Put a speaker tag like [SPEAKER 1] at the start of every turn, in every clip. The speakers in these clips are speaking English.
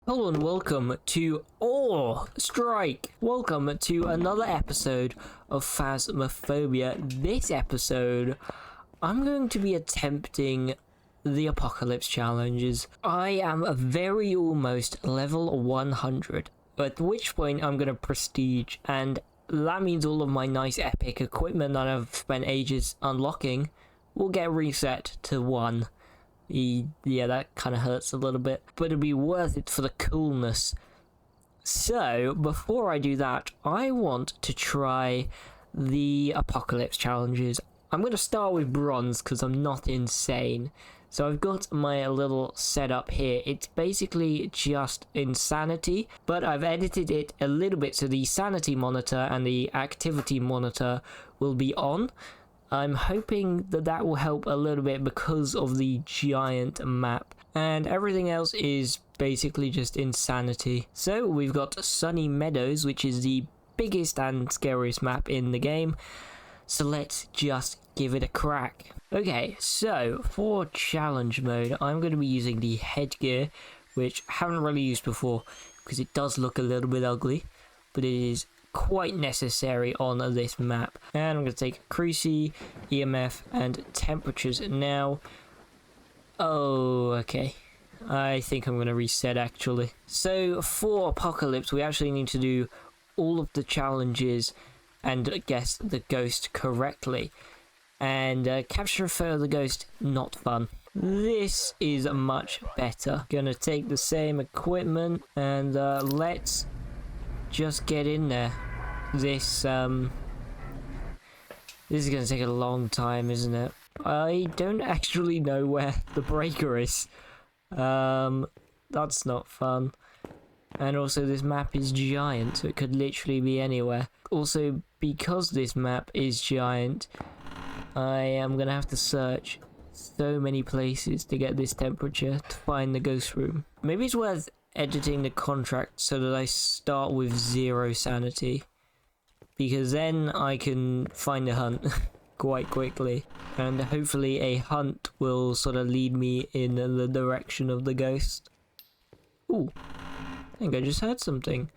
[SPEAKER 1] Hello and welcome to Strike! Welcome to another episode of Phasmophobia. This episode, I'm going to be attempting the apocalypse challenges. I am a very almost level 100, at which point I'm going to prestige, and that means all of my nice epic equipment that I've spent ages unlocking will get reset to 1. Yeah, that kind of hurts a little bit, but it'll be worth it for the coolness. So, before I do that, I want to try the apocalypse challenges. I'm going to start with bronze because I'm not insane. So I've got my little setup here. It's basically just insanity, but I've edited it a little bit so the sanity monitor and the activity monitor will be on. I'm hoping that that will help a little bit because of the giant map, and everything else is basically just insanity. So we've got Sunny Meadows, which is the biggest and scariest map in the game, so let's just give it a crack. Okay, so for challenge mode, I'm going to be using the headgear, which I haven't really used before because it does look a little bit ugly, but it is quite necessary on this map. And I'm going to take Cruci, EMF, and temperatures now. Oh, okay. I think I'm going to reset actually. So for Apocalypse, we actually need to do all of the challenges and guess the ghost correctly. And capture a photo of the ghost, not fun. This is much better. Gonna take the same equipment and let's just get in there. This is gonna take a long time, isn't it? I don't actually know where the breaker is. That's not fun. And also this map is giant, so it could literally be anywhere. Also, because this map is giant, I am gonna have to search so many places to get this temperature to find the ghost room. Maybe it's worth editing the contract so that I start with 0 sanity, because then I can find a hunt quite quickly, and hopefully a hunt will sort of lead me in the direction of the ghost. Ooh, I think I just heard something.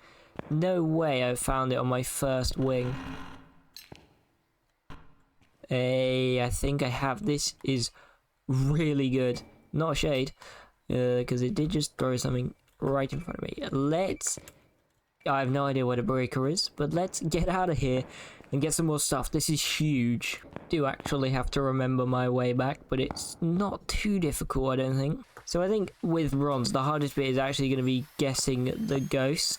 [SPEAKER 1] No way I found it on my first wing. Hey, I think I have. This is really good. Not a shade, because it did just throw something right in front of me. I have no idea what a breaker is, but let's get out of here and get some more stuff. This is huge. I do actually have to remember my way back, but it's not too difficult, I don't think. So I think with bronze, the hardest bit is actually going to be guessing the ghost.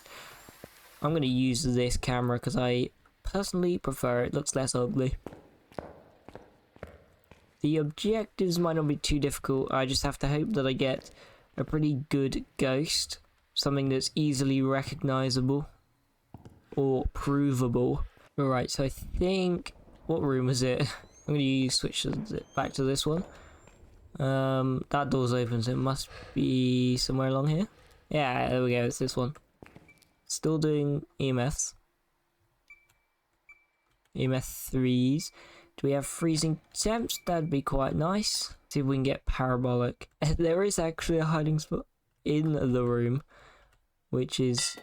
[SPEAKER 1] I'm going to use this camera because I personally prefer it. It looks less ugly. The objectives might not be too difficult. I just have to hope that I get a pretty good ghost. Something that's easily recognizable or provable. Alright, so I think... What room is it? I'm going to switch back to this one. That door's open, so it must be somewhere along here. Yeah, there we go, it's this one. Still doing EMFs. EMF 3s. Do we have freezing temps? That'd be quite nice. See if we can get parabolic. There is actually a hiding spot in the room, which is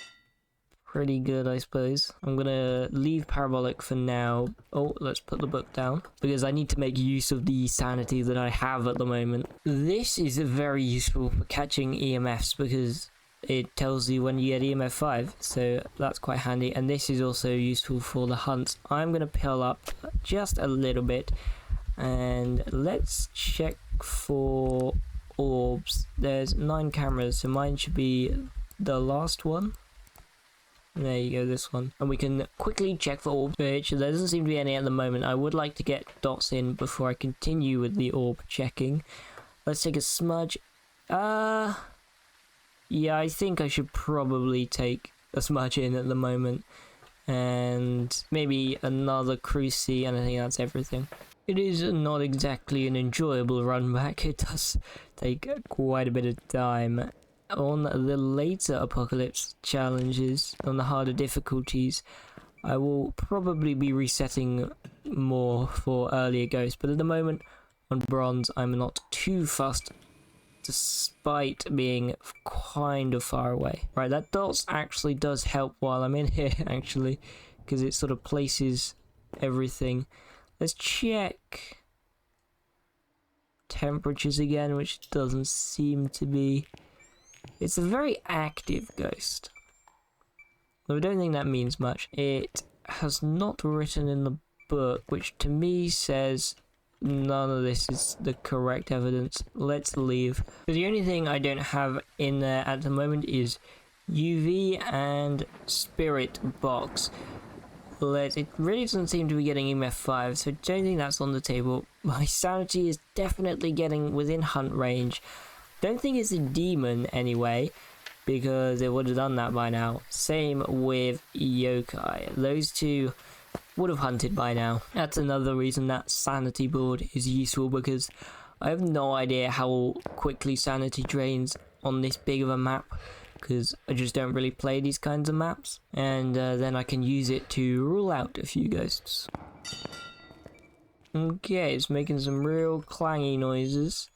[SPEAKER 1] pretty good, I suppose. I'm gonna leave parabolic for now. Oh, let's put the book down, because I need to make use of the sanity that I have at the moment. This is very useful for catching EMFs, because it tells you when you get EMF 5, so that's quite handy. And this is also useful for the hunts. I'm gonna pill up just a little bit, and let's check for orbs. There's 9 cameras, so mine should be the last one. There you go, this one. And we can quickly check for orbs, which there doesn't seem to be any at the moment. I would like to get dots in before I continue with the orb checking. Let's take a smudge. Yeah, I think I should probably take a smudge in at the moment. And maybe another Cruci, and I think that's everything. It is not exactly an enjoyable run back. It does take quite a bit of time. On the later Apocalypse challenges, on the harder difficulties, I will probably be resetting more for earlier ghosts. But at the moment, on bronze, I'm not too fussed despite being kind of far away. Right, that dot actually does help while I'm in here, actually, because it sort of places everything. Let's check temperatures again, which doesn't seem to be. It's a very active ghost, though I don't think that means much. It has not written in the book, which to me says none of this is the correct evidence. Let's leave. But the only thing I don't have in there at the moment is UV and spirit box. It really doesn't seem to be getting EMF 5, so I don't think that's on the table. My sanity is definitely getting within hunt range. Don't think it's a demon anyway, because it would have done that by now. Same with yokai. Those two would have hunted by now. That's another reason that sanity board is useful, because I have no idea how quickly sanity drains on this big of a map, because I just don't really play these kinds of maps, and then I can use it to rule out a few ghosts. Okay, it's making some real clangy noises.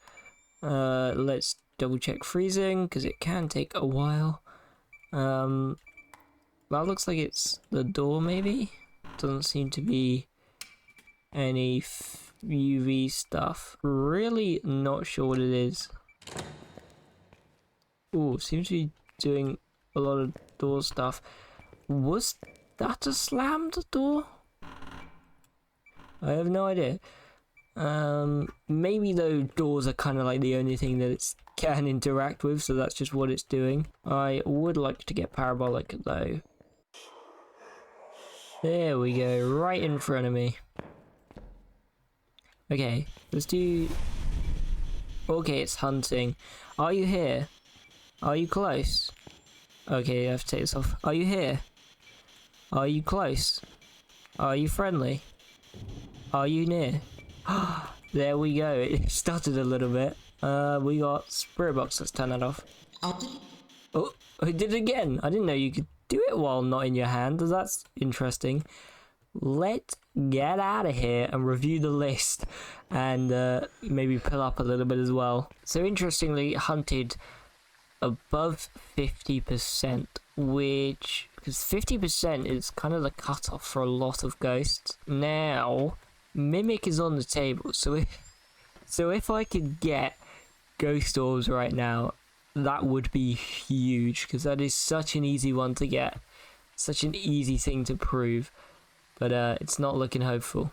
[SPEAKER 1] Let's double check freezing, because it can take a while. That looks like it's the door, maybe? Doesn't seem to be any UV stuff. Really not sure what it is. Ooh, seems to be doing a lot of door stuff. Was that a slammed door? I have no idea. Maybe though doors are kind of like the only thing that it can interact with, so that's just what it's doing. I would like to get parabolic though. There we go, right in front of me. Okay, let's do... Okay, it's hunting. Are you here? Are you close? Okay, I have to take this off. Are you here? Are you close? Are you friendly? Are you near? There we go. It stuttered a little bit. We got spirit box. Let's turn that off. Oh, I did it again. I didn't know you could do it while not in your hand. That's interesting. Let's get out of here and review the list, and maybe pull up a little bit as well. So interestingly, hunted above 50%, which, because 50% is kind of the cutoff for a lot of ghosts. Now, Mimic is on the table, so if I could get ghost orbs right now, that would be huge, because that is such an easy one to get, such an easy thing to prove, but it's not looking hopeful.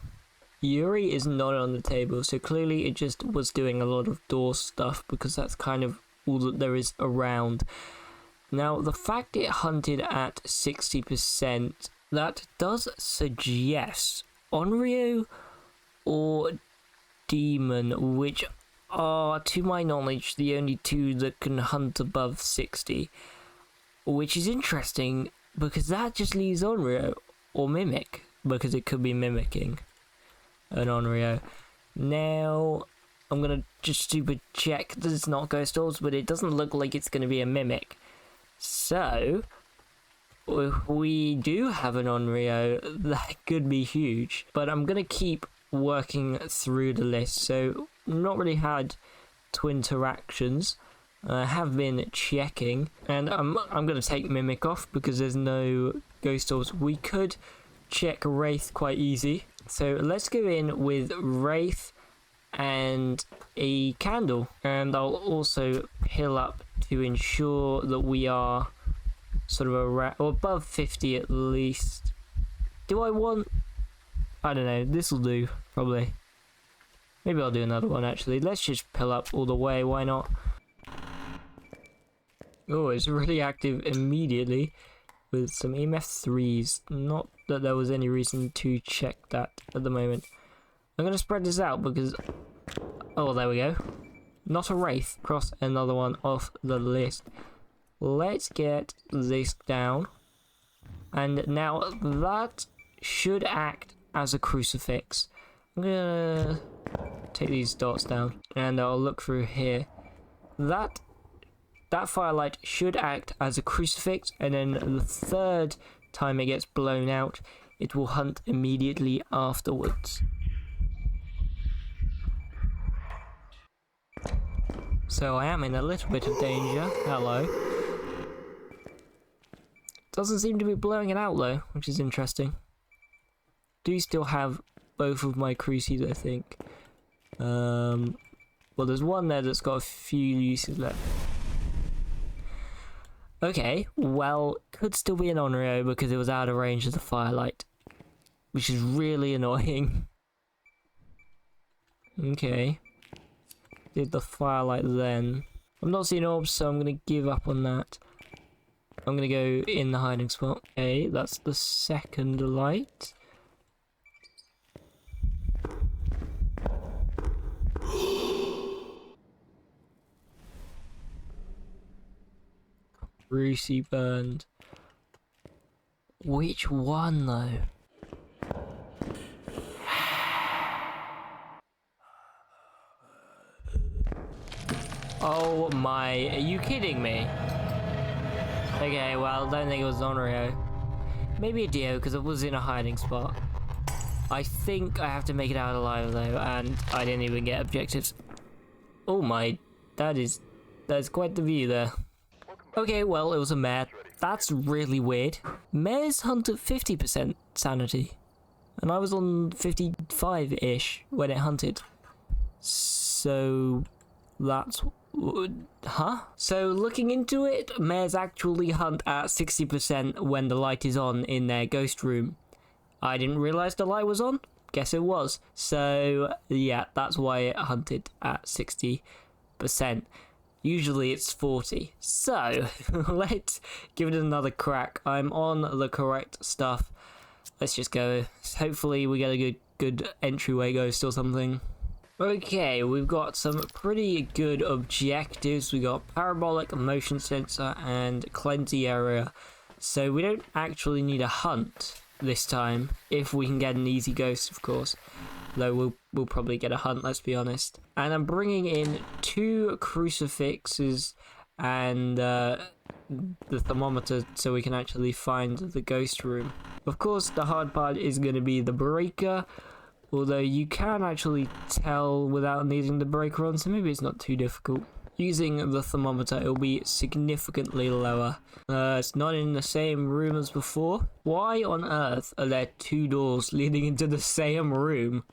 [SPEAKER 1] Yuri is not on the table, so clearly it just was doing a lot of door stuff, because that's kind of all that there is around. Now, the fact it hunted at 60%, that does suggest Onryo or Demon, which are, to my knowledge, the only two that can hunt above 60. Which is interesting, because that just leaves Onryo or Mimic, because it could be mimicking an Onryo. Now, I'm gonna just stupid check that it's not ghost orbs, but it doesn't look like it's gonna be a mimic. So, if we do have an Onryo, that could be huge. But I'm gonna keep working through the list. So, not really had twin interactions. I have been checking, and I'm gonna take mimic off because there's no ghost orbs. We could check Wraith quite easy. So let's go in with Wraith and a candle, and I'll also pill up to ensure that we are sort of or above 50 at least. Do I want... I don't know, this will do, probably. Maybe I'll do another one actually. Let's just pill up all the way, why not? Oh, it's really active immediately with some EMF 3s. Not that there was any reason to check that at the moment. I'm going to spread this out because... Oh, there we go. Not a Wraith. Cross another one off the list. Let's get this down. And now that should act as a crucifix. I'm going to take these dots down and I'll look through here. That firelight should act as a crucifix, and then the third time it gets blown out, it will hunt immediately afterwards. So I am in a little bit of danger. Hello. Doesn't seem to be blowing it out though, which is interesting. Do still have both of my crucies, I think. Well, there's one there that's got a few uses left. Okay, well, could still be an Onryo because it was out of range of the firelight, which is really annoying. Okay. Did the firelight then. I'm not seeing orbs, so I'm going to give up on that. I'm going to go in the hiding spot. Okay, that's the second light. Greasy burned. Which one though? Oh my, are you kidding me? Okay, well, I don't think it was Onryo. Maybe a Dio, because it was in a hiding spot. I think I have to make it out alive though, and I didn't even get objectives. Oh my, that's quite the view there. Okay, well, it was a mare. That's really weird. Mares hunt at 50% sanity, and I was on 55-ish when it hunted. So that's... huh? So looking into it, mares actually hunt at 60% when the light is on in their ghost room. I didn't realise the light was on. Guess it was. So yeah, that's why it hunted at 60%. Usually it's 40. So let's give it another crack. I'm on the correct stuff. Let's just go. Hopefully we get a good entryway ghost or something. Okay, we've got some pretty good objectives. We got parabolic, motion sensor, and cleansing area. So we don't actually need a hunt this time, if we can get an easy ghost, of course. Though we'll probably get a hunt, let's be honest. And I'm bringing in 2 crucifixes and the thermometer so we can actually find the ghost room. Of course, the hard part is going to be the breaker. Although you can actually tell without needing the breaker on, so maybe it's not too difficult. Using the thermometer, it'll be significantly lower. It's not in the same room as before. Why on earth are there 2 doors leading into the same room?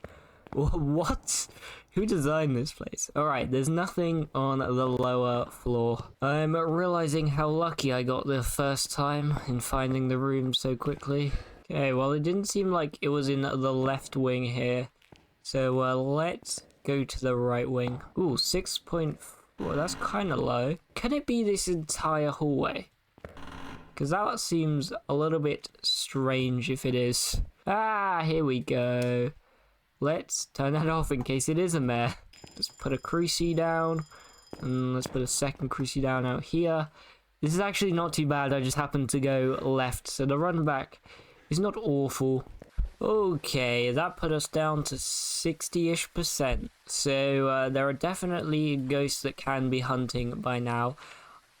[SPEAKER 1] What? Who designed this place? Alright, there's nothing on the lower floor. I'm realizing how lucky I got the first time in finding the room so quickly. Okay, well, it didn't seem like it was in the left wing here. So let's go to the right wing. Ooh, 6.4. That's kind of low. Can it be this entire hallway? Because that seems a little bit strange if it is. Ah, here we go. Let's turn that off in case it is a mare. Let's put a crucie down. And let's put a second crucie down out here. This is actually not too bad. I just happened to go left. So the run back is not awful. Okay, that put us down to 60-ish%. So there are definitely ghosts that can be hunting by now.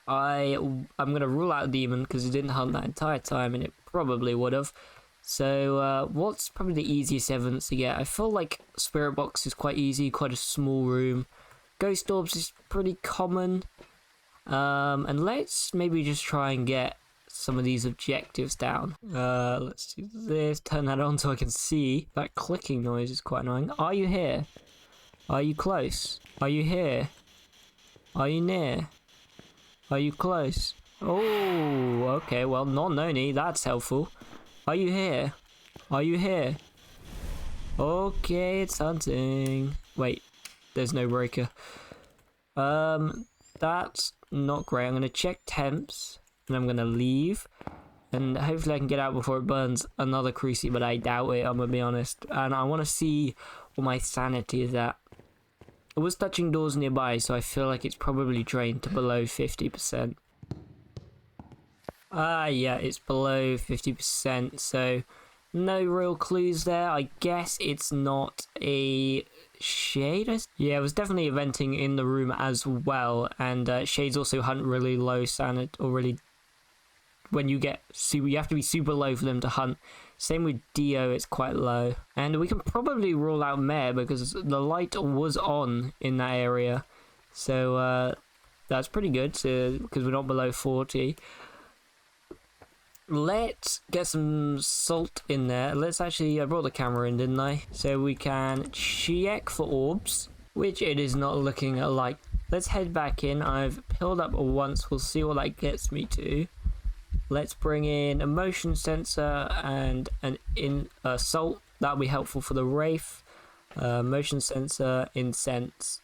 [SPEAKER 1] I'm going to rule out a demon because it didn't hunt that entire time and it probably would have. So what's probably the easiest evidence to get? I feel like Spirit Box is quite easy, quite a small room. Ghost Orbs is pretty common. And let's maybe just try and get some of these objectives down. Let's do this, turn that on so I can see. That clicking noise is quite annoying. Are you here? Are you close? Are you here? Are you near? Are you close? Oh, okay, well, not Noni, that's helpful. Are you here? Are you here? Okay, it's hunting. Wait, there's no breaker. That's not great. I'm going to check temps. And I'm going to leave. And hopefully I can get out before it burns another crucie, but I doubt it, I'm going to be honest. And I want to see what my sanity is at. It was touching doors nearby, so I feel like it's probably drained to below 50%. Yeah, it's below 50%, so no real clues there. I guess it's not a shade. Yeah, it was definitely venting in the room as well, and shades also hunt really low sanity, or really... when you get super, you have to be super low for them to hunt. Same with Dio, it's quite low. And we can probably rule out Mare because the light was on in that area. So that's pretty good, because we're not below 40. Let's get some salt in there. Let's actually, I brought the camera in, didn't I? So we can check for orbs, which it is not looking like. Let's head back in. I've pilled up once. We'll see what that gets me to. Let's bring in a motion sensor and salt. That'll be helpful for the Wraith. Motion sensor, incense.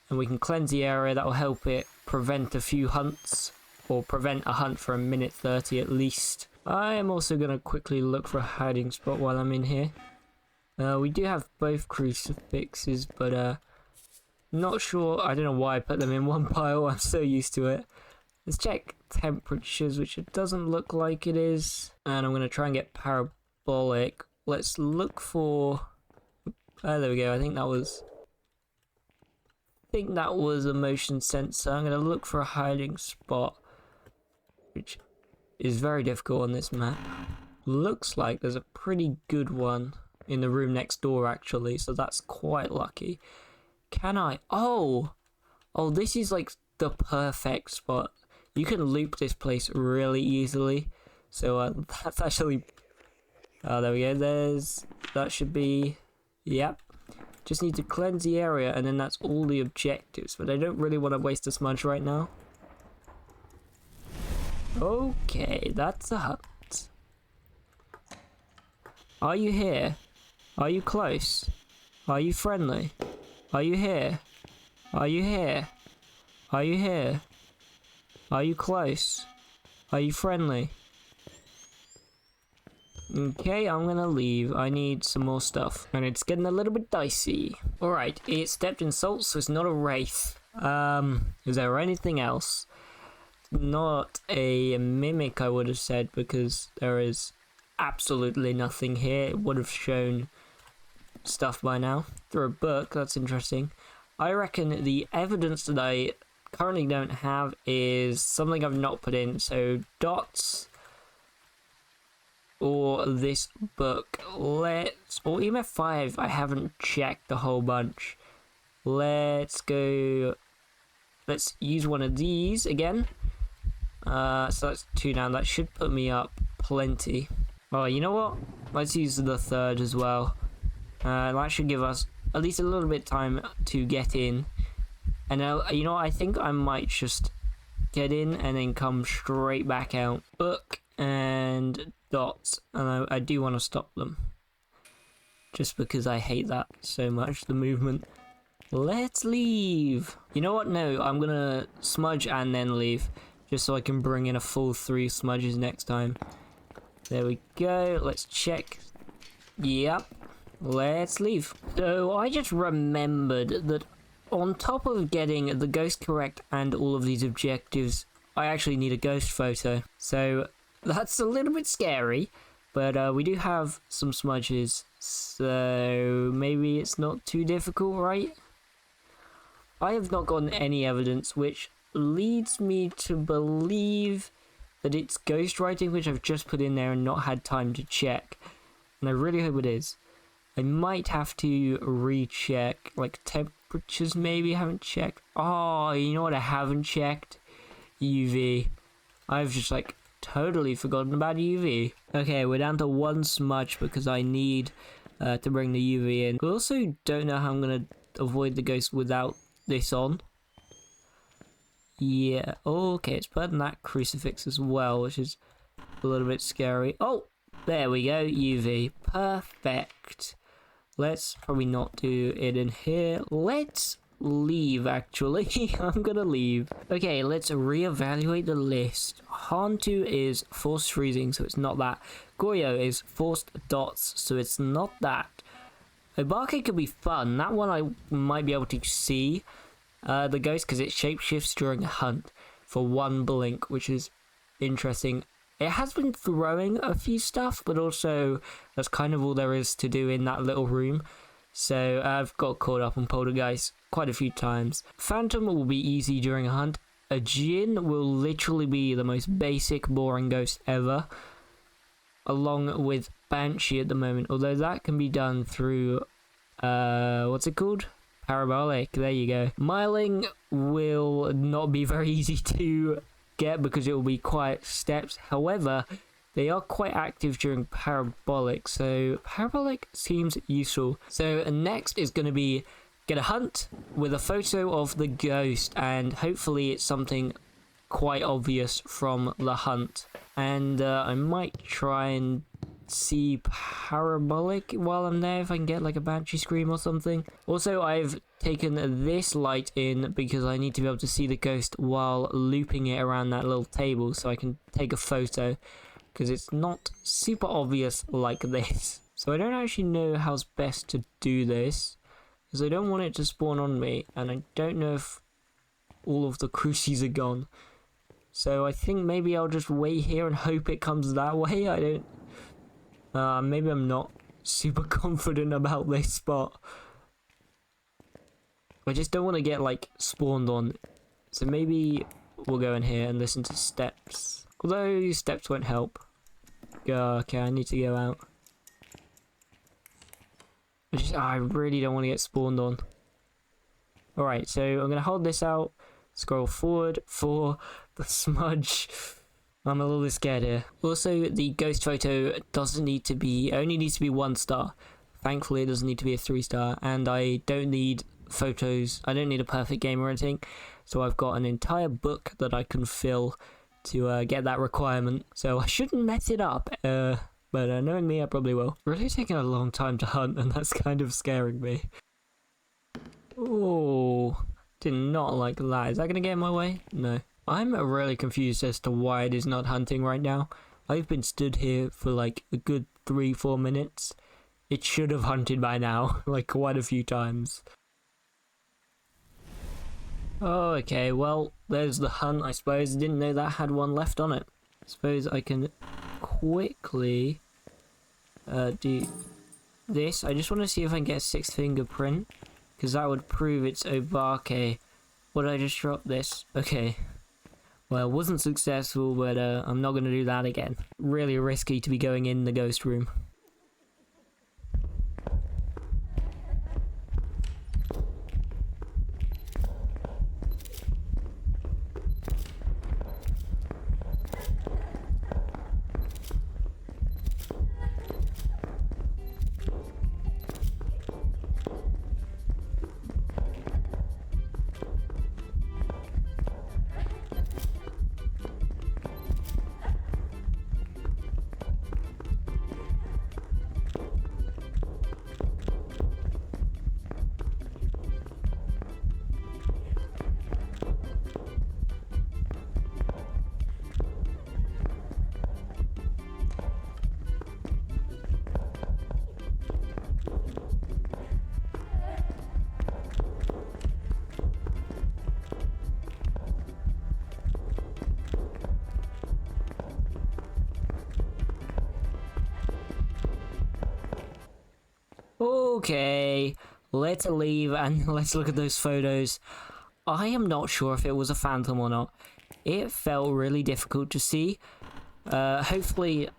[SPEAKER 1] And we can cleanse the area. That'll help it prevent a few hunts. Or prevent a hunt for a minute 30 at least. I am also going to quickly look for a hiding spot while I'm in here. We do have both crucifixes, but not sure. I don't know why I put them in one pile. I'm so used to it. Let's check temperatures, which it doesn't look like it is. And I'm going to try and get parabolic. Let's look for... Oh, there we go. I think that was a motion sensor. I'm going to look for a hiding spot, which is very difficult on this map. Looks like there's a pretty good one in the room next door, actually, so that's quite lucky. Can I? Oh, this is like the perfect spot. You can loop this place really easily. So that's actually... Oh, there we go. That should be... Yep. Just need to cleanse the area, and then that's all the objectives. But I don't really want to waste a smudge right now. Okay, that's a hut. Are you here? Are you close? Are you friendly? Are you here? Are you here? Are you here? Are you close? Are you friendly? Okay, I'm gonna leave. I need some more stuff. And it's getting a little bit dicey. Alright, it's stepped in salt, so it's not a wraith. Is there anything else? Not a mimic, I would have said, because there is absolutely nothing here. It would have shown stuff by now. Through a book, that's interesting. I reckon the evidence that I currently don't have is something I've not put in. So dots or this book. Or EMF 5, I haven't checked a whole bunch. Let's go. Let's use one of these again. So that's 2 now. That should put me up plenty. Oh, you know what? Let's use the third as well. That should give us at least a little bit of time to get in. And you know what? I think I might just get in and then come straight back out. Book and dots. And I do want to stop them. Just because I hate that so much, the movement. Let's leave. You know what? No, I'm going to smudge and then leave. Just so I can bring in a full 3 smudges next time. There we go. Let's check. Yep. Let's leave. So I just remembered that on top of getting the ghost correct and all of these objectives, I actually need a ghost photo. So that's a little bit scary. But we do have some smudges. So maybe it's not too difficult, right? I have not gotten any evidence, which leads me to believe that it's ghostwriting, which I've just put in there and not had time to check. And I really hope it is. I might have to recheck, like temperatures maybe I haven't checked. Oh, you know what I haven't checked? UV. I've just like totally forgotten about UV. Okay, we're down to 1 smudge because I need to bring the UV in. I also don't know how I'm going to avoid the ghost without this on. Yeah, okay, it's putting that crucifix as well, which is a little bit scary. Oh, there we go, UV. Perfect. Let's probably not do it in here. Let's leave, actually. I'm gonna leave. Okay, let's reevaluate the list. Hantu is forced freezing, so it's not that. Goyo is forced dots, so it's not that. Obake could be fun. That one I might be able to see the ghost because it shapeshifts during a hunt for 1 blink, which is interesting. It has been throwing a few stuff, but also that's kind of all there is to do in that little room. So I've got caught up on Poltergeist quite a few times. Phantom will be easy during a hunt. A Djinn will literally be the most basic, boring ghost ever, along with Banshee at the moment, although that can be done through what's it called? parabolic. There you go. Myling will not be very easy to get because it will be quiet steps. However, they are quite active during parabolic, so parabolic seems useful. So next is going to be get a hunt with a photo of the ghost, and hopefully it's something quite obvious from the hunt. And I might try and see parabolic while I'm there if I can get like a banshee scream or something. Also, I've taken this light in because I need to be able to see the ghost while looping it around that little table so I can take a photo, because it's not super obvious like this. So I don't actually know how's best to do this, because I don't want it to spawn on me, and I don't know if all of the crucies are gone. So I think maybe I'll just wait here and hope it comes that way. I don't... maybe I'm not super confident about this spot. I just don't want to get, like, spawned on. So maybe we'll go in here and listen to steps. Although steps won't help. Okay, I need to go out. I really don't want to get spawned on. Alright, so I'm going to hold this out. Scroll forward for the smudge. I'm a little bit scared here. Also, the ghost photo doesn't need to be... only needs to be 1 star. Thankfully, it doesn't need to be a 3-star. And I don't need photos. I don't need a perfect game or anything. So I've got an entire book that I can fill to get that requirement. So I shouldn't mess it up. But knowing me, I probably will. Really taking a long time to hunt, and that's kind of scaring me. Oh, did not like that. Is that going to get in my way? No. I'm really confused as to why it is not hunting right now. I've been stood here for like a good 3-4 minutes. It should have hunted by now, like quite a few times. Oh, okay, well, there's the hunt, I suppose. I didn't know that had 1 left on it. I suppose I can quickly do this. I just want to see if I can get a 6th fingerprint, because that would prove it's Obake. What did I just drop? This? Okay. Well, it wasn't successful, but I'm not going to do that again. Really risky to be going in the ghost room. Okay, let's leave and let's look at those photos. I am not sure if it was a phantom or not. It felt really difficult to see. Hopefully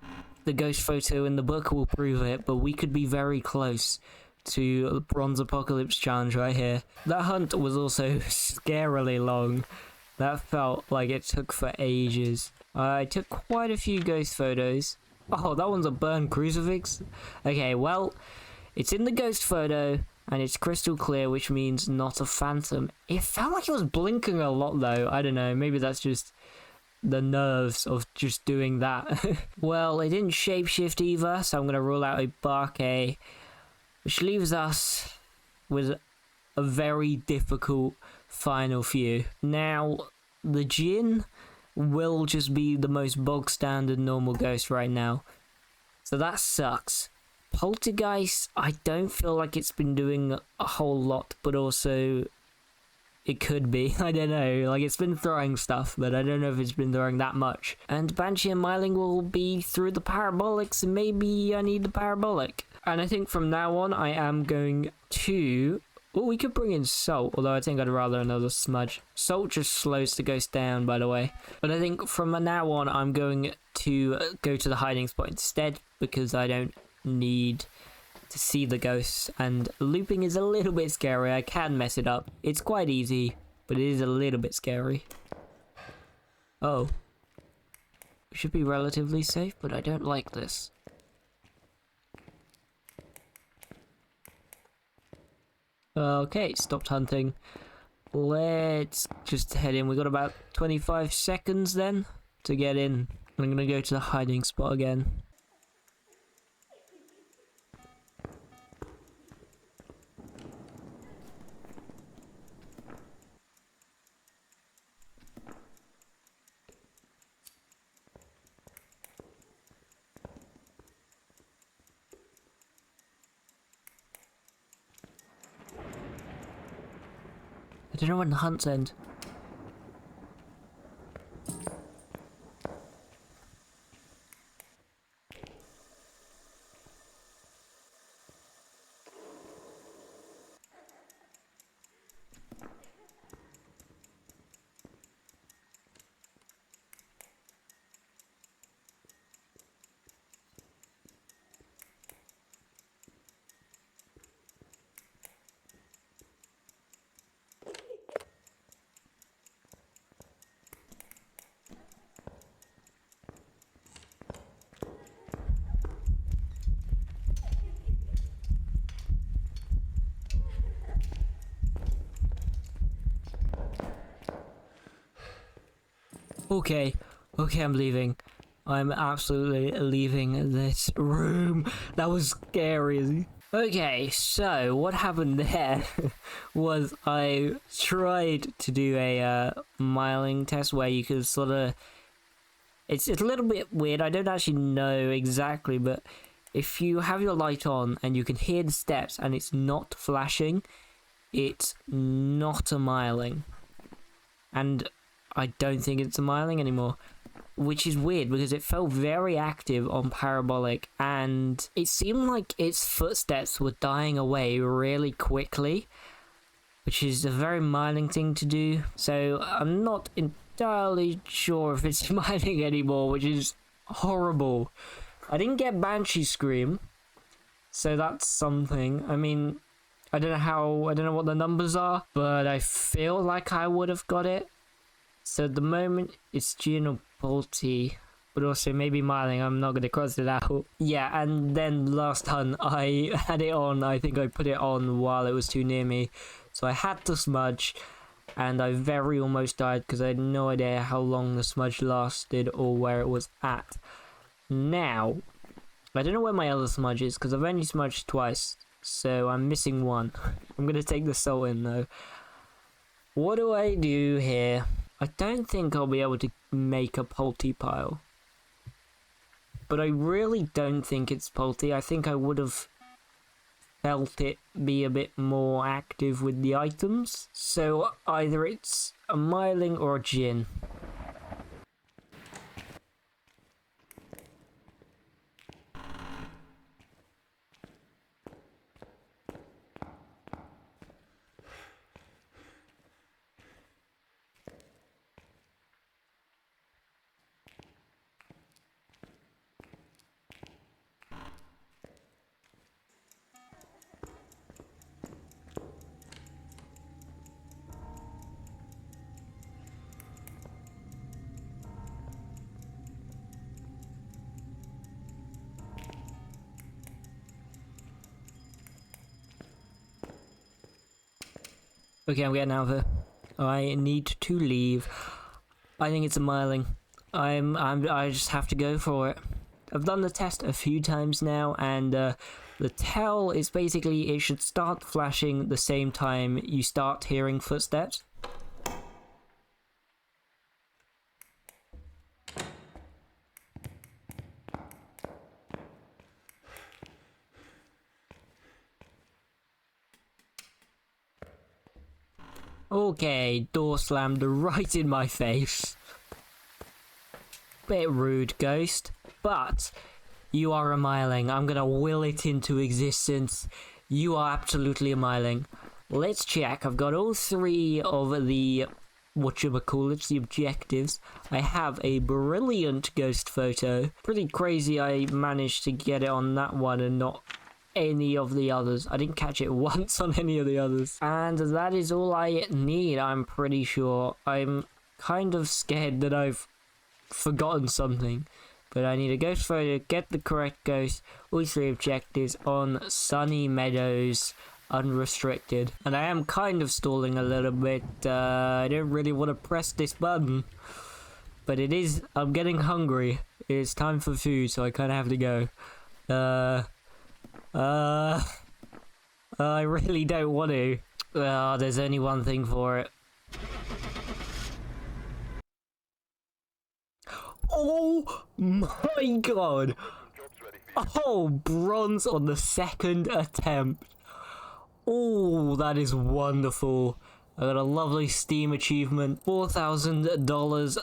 [SPEAKER 1] the ghost photo in the book will prove it, but we could be very close to the Bronze Apocalypse challenge right here. That hunt was also scarily long. That felt like it took for ages. I took quite a few ghost photos. Oh, that one's a burned crucifix? Okay, well, it's in the ghost photo, and it's crystal clear, which means not a phantom. It felt like it was blinking a lot, though. I don't know, maybe that's just the nerves of just doing that. Well, it didn't shapeshift either, so I'm going to rule out a Barke, which leaves us with a very difficult final few. Now, the Djinn will just be the most bog standard normal ghost right now, so that sucks. Poltergeist, I don't feel like it's been doing a whole lot, but also it could be. I don't know, like it's been throwing stuff, but I don't know if it's been throwing that much. And Banshee and Myling will be through the parabolic, so maybe I need the parabolic. And I think from now on I am going to... Oh, we could bring in Salt, although I think I'd rather another smudge. Salt just slows the ghost down, by the way. But I think from now on I'm going to go to the hiding spot instead, because I don't need to see the ghosts, and looping is a little bit scary. I can mess it up. It's quite easy, but it is a little bit scary. Oh. We should be relatively safe, but I don't like this. Okay, stopped hunting. Let's just head in. We got about 25 seconds then to get in. I'm gonna go to the hiding spot again. I don't know when the hunts end. Okay, I'm leaving. I'm absolutely leaving this room. That was scary. Okay, so what happened there was I tried to do a miling test where you could sort of... It's a little bit weird. I don't actually know exactly, but if you have your light on and you can hear the steps and it's not flashing, it's not a miling. And I don't think it's a miling anymore, which is weird because it felt very active on parabolic and it seemed like its footsteps were dying away really quickly, which is a very miling thing to do. So I'm not entirely sure if it's miling anymore, which is horrible. I didn't get Banshee Scream, so that's something. I mean, I don't know what the numbers are, but I feel like I would have got it. So at the moment, it's Gene Polty, but also maybe miling. I'm not going to cross it out. Yeah, and then last hunt, I had it on. I think I put it on while it was too near me. So I had to smudge, and I very almost died because I had no idea how long the smudge lasted or where it was at. Now, I don't know where my other smudge is because I've only smudged twice, so I'm missing one. I'm going to take the salt in though. What do I do here? I don't think I'll be able to make a Polty pile. But I really don't think it's Polty. I think I would have felt it be a bit more active with the items. So either it's a miling or a gin. Okay, I'm getting out of here. I need to leave. I think it's a miling. I just have to go for it. I've done the test a few times now, and the tell is basically it should start flashing the same time you start hearing footsteps. Okay, door slammed right in my face. Bit rude, ghost. But you are a miling. I'm gonna will it into existence. You are absolutely a miling. Let's check. I've got all three of the whatchamacallits, the objectives. I have a brilliant ghost photo. Pretty crazy I managed to get it on that one and not any of the others. I didn't catch it once on any of the others. And that is all I need, I'm pretty sure. I'm kind of scared that I've forgotten something. But I need a ghost photo, get the correct ghost, all 3 objectives on Sunny Meadows, unrestricted. And I am kind of stalling a little bit. I don't really want to press this button. But it is, I'm getting hungry. It's time for food, so I kind of have to go. I really don't want to. There's only one thing for it. Oh my god! Oh, bronze on the 2nd attempt. Oh, that is wonderful. I got a lovely Steam achievement. $4,000.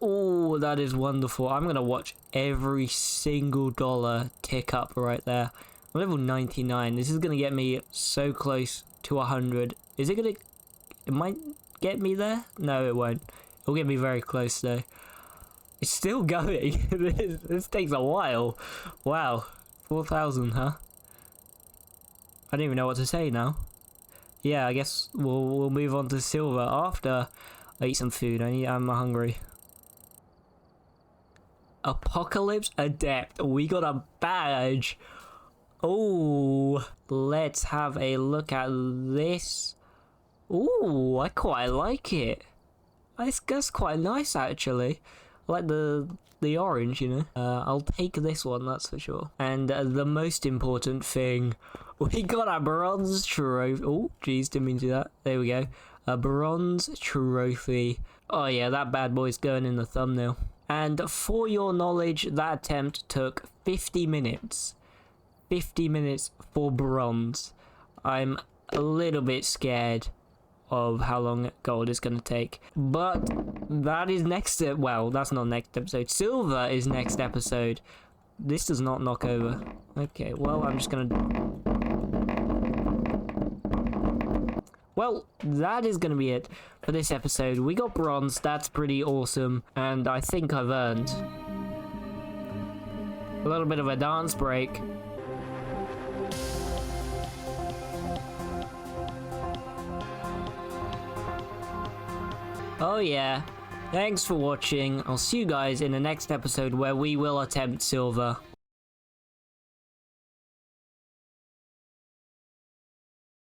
[SPEAKER 1] Oh, that is wonderful. I'm gonna watch every single dollar tick up right there. I'm level 99. This is gonna get me so close to 100. Is it gonna... It might get me there? No, it won't. It'll get me very close though. It's still going. This takes a while. Wow. 4,000, huh? I don't even know what to say now. Yeah, I guess we'll move on to silver after I eat some food. I'm hungry. Apocalypse Adept. We got a badge. Oh, let's have a look at this. Oh, I quite like it. That's quite nice actually. I like the orange, you know. I'll take this one, that's for sure. And the most important thing, we got a bronze trophy. Oh, jeez, didn't mean to do that. There we go. A bronze trophy. Oh yeah, that bad boy's going in the thumbnail. And for your knowledge, that attempt took 50 minutes. 50 minutes for bronze. I'm a little bit scared of how long gold is going to take. But that is next... well, that's not next episode. Silver is next episode. This does not knock over. Okay, well, I'm just going to... Well, that is going to be it for this episode. We got bronze. That's pretty awesome. And I think I've earned a little bit of a dance break. Oh yeah. Thanks for watching. I'll see you guys in the next episode where we will attempt silver.